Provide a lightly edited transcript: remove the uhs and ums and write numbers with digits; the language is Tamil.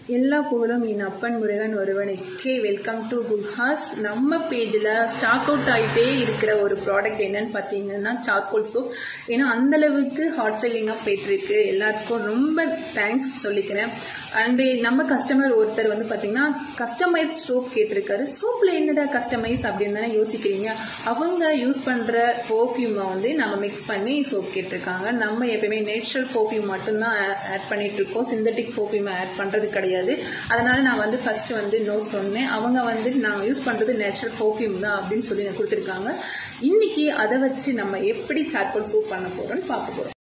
எல்லா புகழும் என் அப்பன் முருகன் ஒருவனுக்கே. வெல்கம் டு குல்ஹாஸ். நம்ம பேஜில் ஸ்டாக் அவுட் ஆகிட்டே இருக்கிற ஒரு ப்ராடக்ட் என்னன்னு பார்த்தீங்கன்னா சார்கோல் சோப். ஏன்னா அந்தளவுக்கு ஹாட் செல்லிங்காக போயிட்டுருக்கு. எல்லாத்துக்கும் ரொம்ப தேங்க்ஸ் சொல்லிக்கிறேன். அண்டு நம்ம கஸ்டமர் ஒருத்தர் வந்து பார்த்தீங்கன்னா கஸ்டமைஸ் சோப் கேட்டிருக்காரு. சோப்பில் என்னடா கஸ்டமைஸ் அப்படின்னு தானே யோசிக்கிறீங்க. அவங்க யூஸ் பண்ணுற பர்ஃப்யூமை வந்து நம்ம மிக்ஸ் பண்ணி சோப் கேட்டிருக்காங்க. நம்ம எப்பயுமே நேச்சுரல் பர்ஃப்யூம் மட்டும்தான் ஆட் பண்ணிகிட்ருக்கோம். சிந்தட்டிக் பர்ஃப்யூமை ஆட் பண்ணுறது கிடையாது. அதனால் நான் வந்து ஃபஸ்ட்டு வந்து நோ சொன்னேன். அவங்க வந்து நாங்கள் யூஸ் பண்ணுறது நேச்சுரல் பர்ஃப்யூம் தான் அப்படின்னு சொல்லி கொடுத்துருக்காங்க. இன்றைக்கி அதை வச்சு நம்ம எப்படி சார்கோல் சோப் பண்ண போகிறோன்னு பார்க்க போகிறோம்.